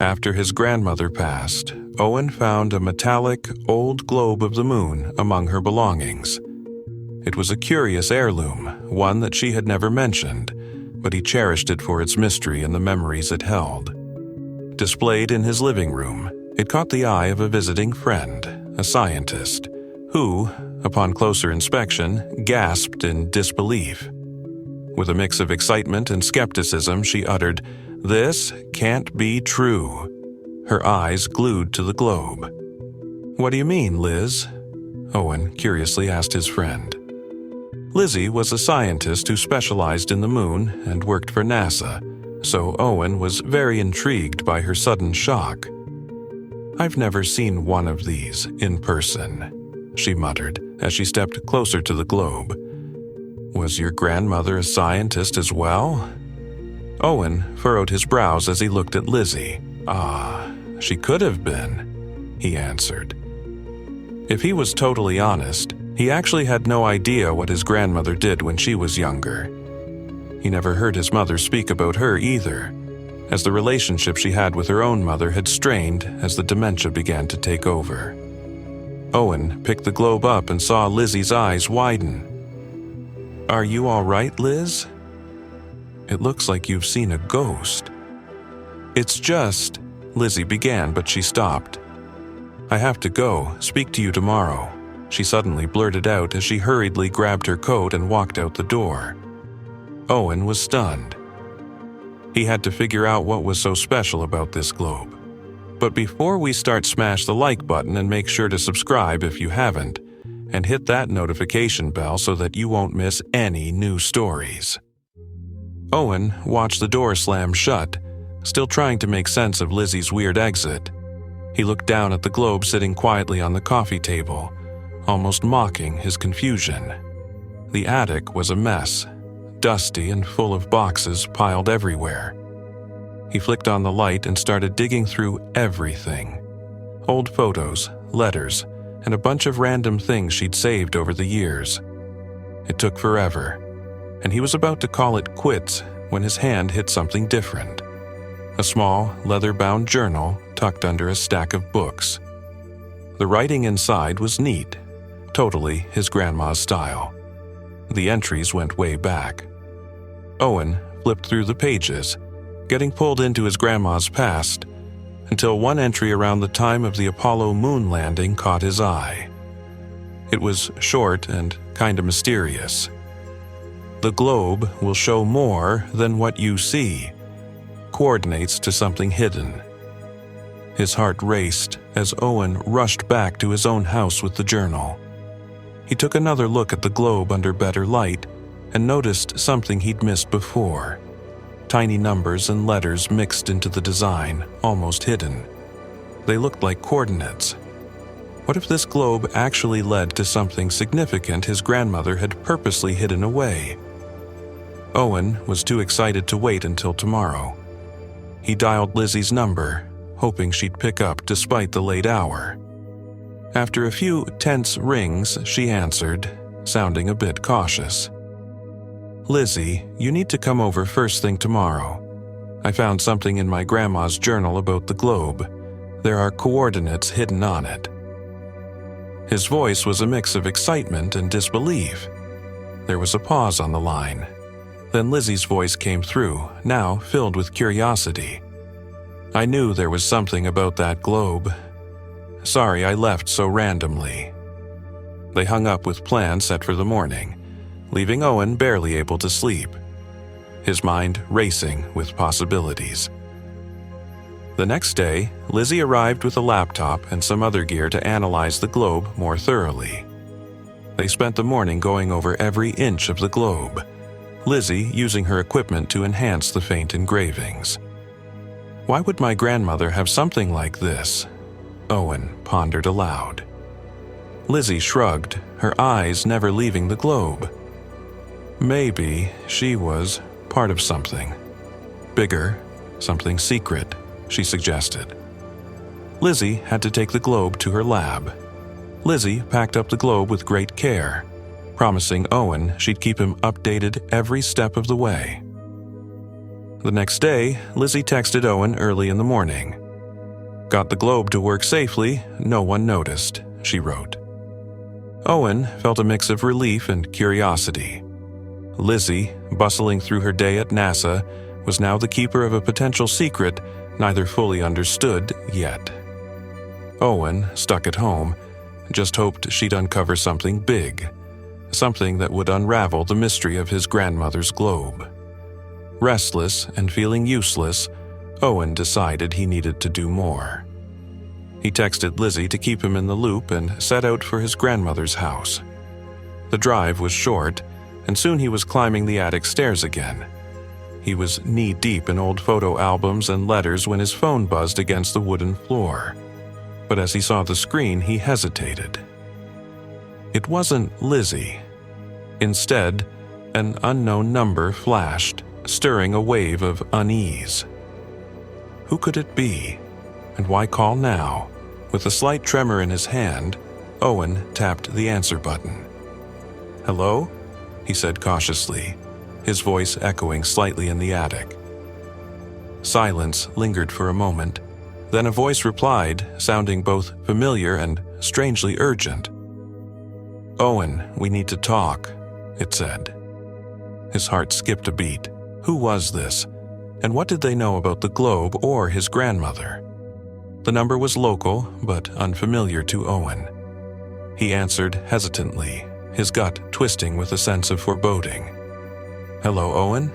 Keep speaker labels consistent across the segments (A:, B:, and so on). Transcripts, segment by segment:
A: After his grandmother passed, Owen found a metallic, old globe of the moon among her belongings. It was a curious heirloom, one that she had never mentioned, but he cherished it for its mystery and the memories it held. Displayed in his living room, it caught the eye of a visiting friend, a scientist, who, upon closer inspection, gasped in disbelief. With a mix of excitement and skepticism, she uttered, "This can't be true," her eyes glued to the globe. "What do you mean, Liz?" Owen curiously asked his friend. Lizzie was a scientist who specialized in the moon and worked for NASA, so Owen was very intrigued by her sudden shock. "I've never seen one of these in person," she muttered as she stepped closer to the globe. "Was your grandmother a scientist as well?" Owen furrowed his brows as he looked at Lizzie. She could have been," he answered. If he was totally honest, he actually had no idea what his grandmother did when she was younger. He never heard his mother speak about her either, as the relationship she had with her own mother had strained as the dementia began to take over. Owen picked the globe up and saw Lizzie's eyes widen. "Are you all right, Liz? It looks like you've seen a ghost." "It's just," Lizzie began, but she stopped. "I have to go, speak to you tomorrow," she suddenly blurted out as she hurriedly grabbed her coat and walked out the door. Owen was stunned. He had to figure out what was so special about this globe. But before we start, smash the like button and make sure to subscribe if you haven't, and hit that notification bell so that you won't miss any new stories. Owen watched the door slam shut, still trying to make sense of Lizzie's weird exit. He looked down at the globe sitting quietly on the coffee table, almost mocking his confusion. The attic was a mess, dusty and full of boxes piled everywhere. He flicked on the light and started digging through everything. Old photos, letters, and a bunch of random things she'd saved over the years. It took forever, and he was about to call it quits when his hand hit something different. A small, leather-bound journal tucked under a stack of books. The writing inside was neat, totally his grandma's style. The entries went way back. Owen flipped through the pages, getting pulled into his grandma's past, until one entry around the time of the Apollo moon landing caught his eye. It was short and kinda mysterious. "The globe will show more than what you see. Coordinates to something hidden." His heart raced as Owen rushed back to his own house with the journal. He took another look at the globe under better light and noticed something he'd missed before. Tiny numbers and letters mixed into the design, almost hidden. They looked like coordinates. What if this globe actually led to something significant his grandmother had purposely hidden away? Owen was too excited to wait until tomorrow. He dialed Lizzie's number, hoping she'd pick up despite the late hour. After a few tense rings, she answered, sounding a bit cautious. "Lizzie, you need to come over first thing tomorrow. I found something in my grandma's journal about the globe. There are coordinates hidden on it." His voice was a mix of excitement and disbelief. There was a pause on the line. Then Lizzie's voice came through, now filled with curiosity. "I knew there was something about that globe. Sorry I left so randomly." They hung up with plans set for the morning, leaving Owen barely able to sleep, his mind racing with possibilities. The next day, Lizzie arrived with a laptop and some other gear to analyze the globe more thoroughly. They spent the morning going over every inch of the globe, Lizzie using her equipment to enhance the faint engravings. "Why would my grandmother have something like this?" Owen pondered aloud. Lizzie shrugged, her eyes never leaving the globe. "Maybe she was part of something. Bigger, something secret," she suggested. Lizzie had to take the globe to her lab. Lizzie packed up the globe with great care, promising Owen she'd keep him updated every step of the way. The next day, Lizzie texted Owen early in the morning. Got the globe to work safely, no one noticed, she wrote. Owen felt a mix of relief and curiosity. Lizzie, bustling through her day at NASA, was now the keeper of a potential secret neither fully understood yet. Owen, stuck at home, just hoped she'd uncover something big, something that would unravel the mystery of his grandmother's globe. Restless and feeling useless, Owen decided he needed to do more. He texted Lizzie to keep him in the loop and set out for his grandmother's house. The drive was short, and soon he was climbing the attic stairs again. He was knee-deep in old photo albums and letters when his phone buzzed against the wooden floor. But as he saw the screen, he hesitated. It wasn't Lizzie. Instead, an unknown number flashed, stirring a wave of unease. Who could it be? And why call now? With a slight tremor in his hand, Owen tapped the answer button. "Hello?" he said cautiously, his voice echoing slightly in the attic. Silence lingered for a moment, then a voice replied, sounding both familiar and strangely urgent. "Owen, we need to talk," it said. His heart skipped a beat. Who was this? And what did they know about the globe or his grandmother? The number was local, but unfamiliar to Owen. He answered hesitantly, his gut twisting with a sense of foreboding. "Hello, Owen?"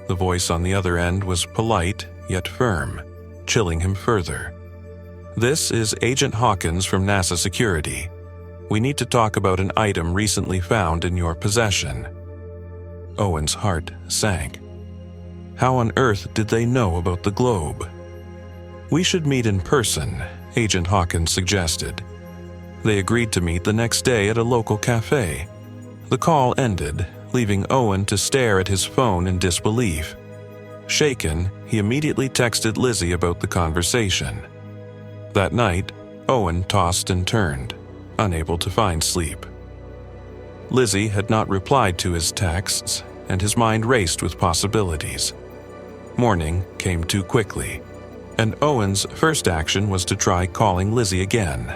A: The voice on the other end was polite, yet firm, chilling him further. "This is Agent Hawkins from NASA Security. We need to talk about an item recently found in your possession." Owen's heart sank. How on earth did they know about the globe? "We should meet in person," Agent Hawkins suggested. They agreed to meet the next day at a local cafe. The call ended, leaving Owen to stare at his phone in disbelief. Shaken, he immediately texted Lizzie about the conversation. That night, Owen tossed and turned, unable to find sleep. Lizzie had not replied to his texts, and his mind raced with possibilities. Morning came too quickly, and Owen's first action was to try calling Lizzie again.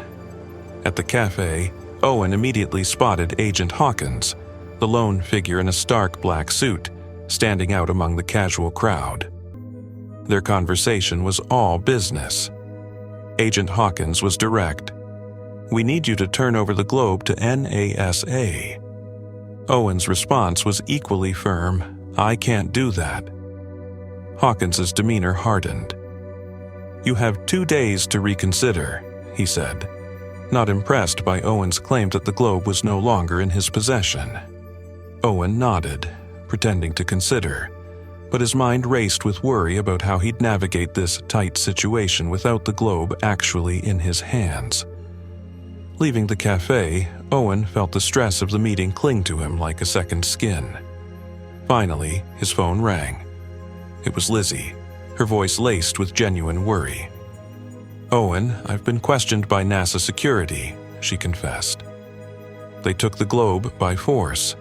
A: At the cafe, Owen immediately spotted Agent Hawkins, the lone figure in a stark black suit, standing out among the casual crowd. Their conversation was all business. Agent Hawkins was direct. "We need you to turn over the globe to NASA." Owen's response was equally firm, "I can't do that." Hawkins's demeanor hardened. "You have 2 days to reconsider," he said, not impressed by Owen's claim that the globe was no longer in his possession. Owen nodded, pretending to consider, but his mind raced with worry about how he'd navigate this tight situation without the globe actually in his hands. Leaving the cafe, Owen felt the stress of the meeting cling to him like a second skin. Finally, his phone rang. It was Lizzie, her voice laced with genuine worry. "Owen, I've been questioned by NASA security," she confessed. "They took the globe by force."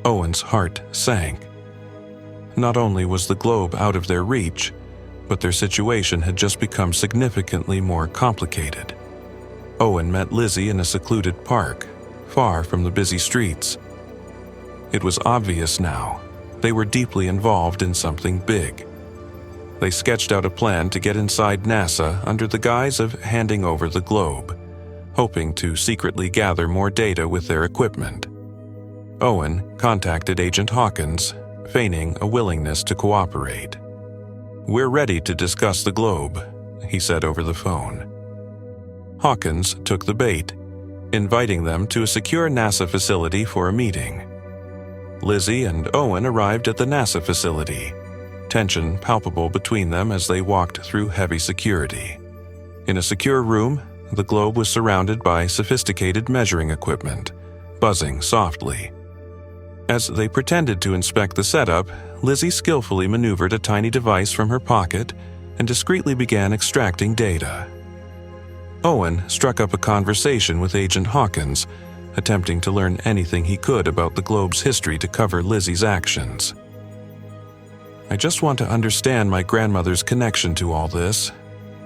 A: Owen's heart sank. Not only was the globe out of their reach, but their situation had just become significantly more complicated. Owen met Lizzie in a secluded park, far from the busy streets. It was obvious now. They were deeply involved in something big. They sketched out a plan to get inside NASA under the guise of handing over the globe, hoping to secretly gather more data with their equipment. Owen contacted Agent Hawkins, feigning a willingness to cooperate. "We're ready to discuss the globe," he said over the phone. Hawkins took the bait, inviting them to a secure NASA facility for a meeting. Lizzie and Owen arrived at the NASA facility, tension palpable between them as they walked through heavy security. In a secure room, the globe was surrounded by sophisticated measuring equipment, buzzing softly. As they pretended to inspect the setup, Lizzie skillfully maneuvered a tiny device from her pocket and discreetly began extracting data. Owen struck up a conversation with Agent Hawkins, attempting to learn anything he could about the globe's history to cover Lizzie's actions. "I just want to understand my grandmother's connection to all this,"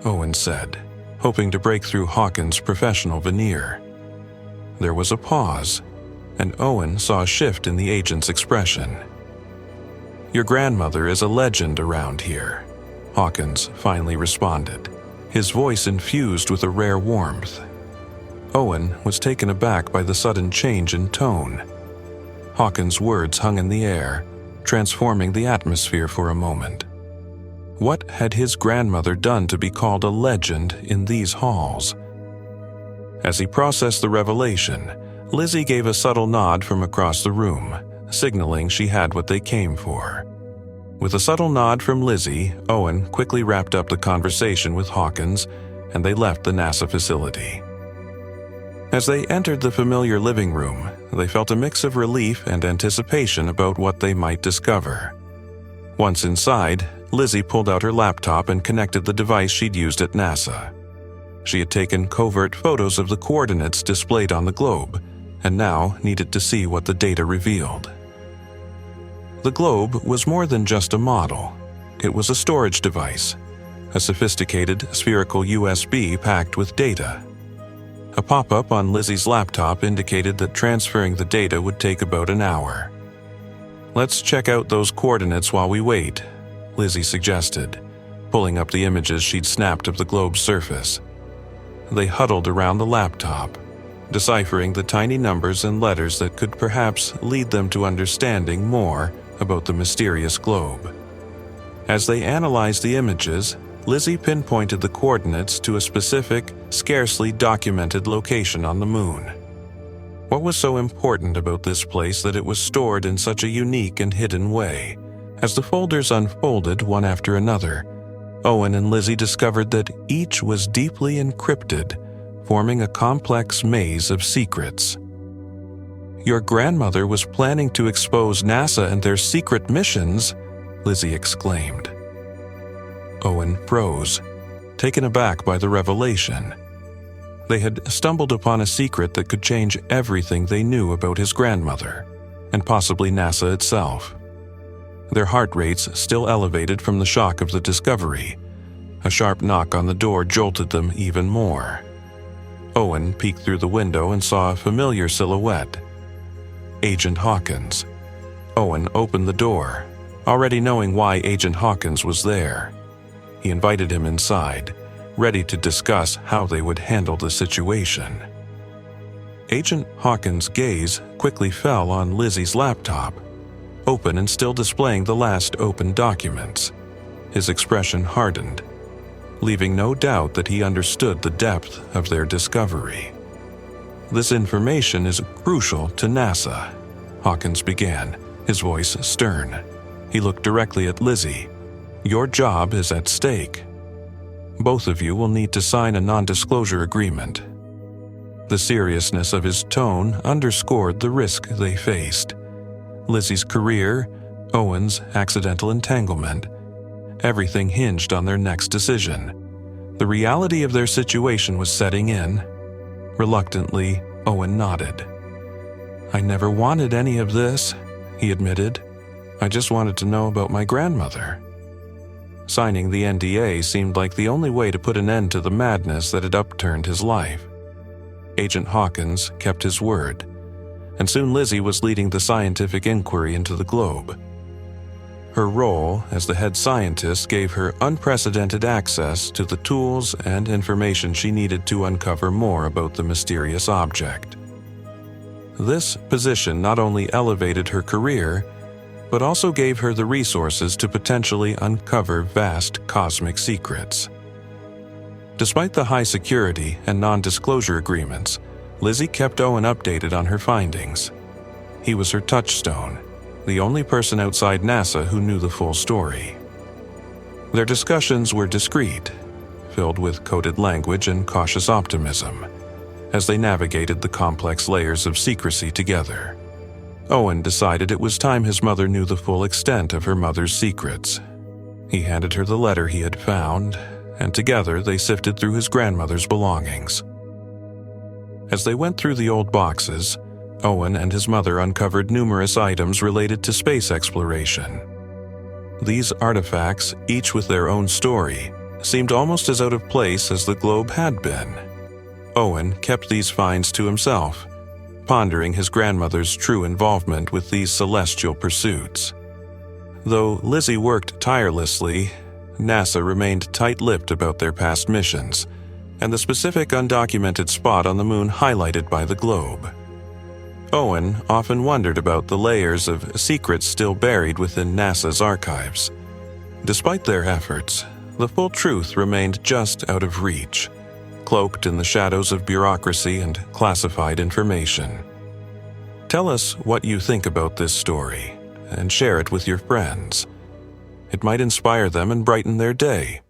A: Owen said, hoping to break through Hawkins' professional veneer. There was a pause, and Owen saw a shift in the agent's expression. "Your grandmother is a legend around here," Hawkins finally responded, his voice infused with a rare warmth. Owen was taken aback by the sudden change in tone. Hawkins' words hung in the air, transforming the atmosphere for a moment. What had his grandmother done to be called a legend in these halls? As he processed the revelation, Lizzie gave a subtle nod from across the room, signaling she had what they came for. With a subtle nod from Lizzie, Owen quickly wrapped up the conversation with Hawkins, and they left the NASA facility. As they entered the familiar living room, they felt a mix of relief and anticipation about what they might discover. Once inside, Lizzie pulled out her laptop and connected the device she'd used at NASA. She had taken covert photos of the coordinates displayed on the globe, and now needed to see what the data revealed. The globe was more than just a model. It was a storage device, a sophisticated spherical USB packed with data. A pop-up on Lizzie's laptop indicated that transferring the data would take about an hour. "Let's check out those coordinates while we wait," Lizzie suggested, pulling up the images she'd snapped of the globe's surface. They huddled around the laptop, deciphering the tiny numbers and letters that could perhaps lead them to understanding more about the mysterious globe. As they analyzed the images, Lizzie pinpointed the coordinates to a specific, scarcely documented location on the moon. What was so important about this place that it was stored in such a unique and hidden way? As the folders unfolded one after another, Owen and Lizzie discovered that each was deeply encrypted, forming a complex maze of secrets. "Your grandmother was planning to expose NASA and their secret missions," Lizzie exclaimed. Owen froze, taken aback by the revelation. They had stumbled upon a secret that could change everything they knew about his grandmother, and possibly NASA itself. Their heart rates still elevated from the shock of the discovery. A sharp knock on the door jolted them even more. Owen peeked through the window and saw a familiar silhouette. Agent Hawkins. Owen opened the door, already knowing why Agent Hawkins was there. He invited him inside, ready to discuss how they would handle the situation. Agent Hawkins' gaze quickly fell on Lizzie's laptop, open and still displaying the last open documents. His expression hardened, leaving no doubt that he understood the depth of their discovery. "This information is crucial to NASA," Hawkins began, his voice stern. He looked directly at Lizzie. "Your job is at stake. Both of you will need to sign a non-disclosure agreement." The seriousness of his tone underscored the risk they faced. Lizzie's career, Owen's accidental entanglement. Everything hinged on their next decision. The reality of their situation was setting in. Reluctantly, Owen nodded. "I never wanted any of this," he admitted. "I just wanted to know about my grandmother." Signing the NDA seemed like the only way to put an end to the madness that had upturned his life. Agent Hawkins kept his word, and soon Lizzie was leading the scientific inquiry into the globe. Her role as the head scientist gave her unprecedented access to the tools and information she needed to uncover more about the mysterious object. This position not only elevated her career, but also gave her the resources to potentially uncover vast cosmic secrets. Despite the high security and non-disclosure agreements, Lizzie kept Owen updated on her findings. He was her touchstone, the only person outside NASA who knew the full story. Their discussions were discreet, filled with coded language and cautious optimism, as they navigated the complex layers of secrecy together. Owen decided it was time his mother knew the full extent of her mother's secrets. He handed her the letter he had found, and together they sifted through his grandmother's belongings. As they went through the old boxes, Owen and his mother uncovered numerous items related to space exploration. These artifacts, each with their own story, seemed almost as out of place as the globe had been. Owen kept these finds to himself, pondering his grandmother's true involvement with these celestial pursuits. Though Lizzie worked tirelessly, NASA remained tight-lipped about their past missions and the specific undocumented spot on the moon highlighted by the globe. Owen often wondered about the layers of secrets still buried within NASA's archives. Despite their efforts, the full truth remained just out of reach, cloaked in the shadows of bureaucracy and classified information. Tell us what you think about this story and share it with your friends. It might inspire them and brighten their day.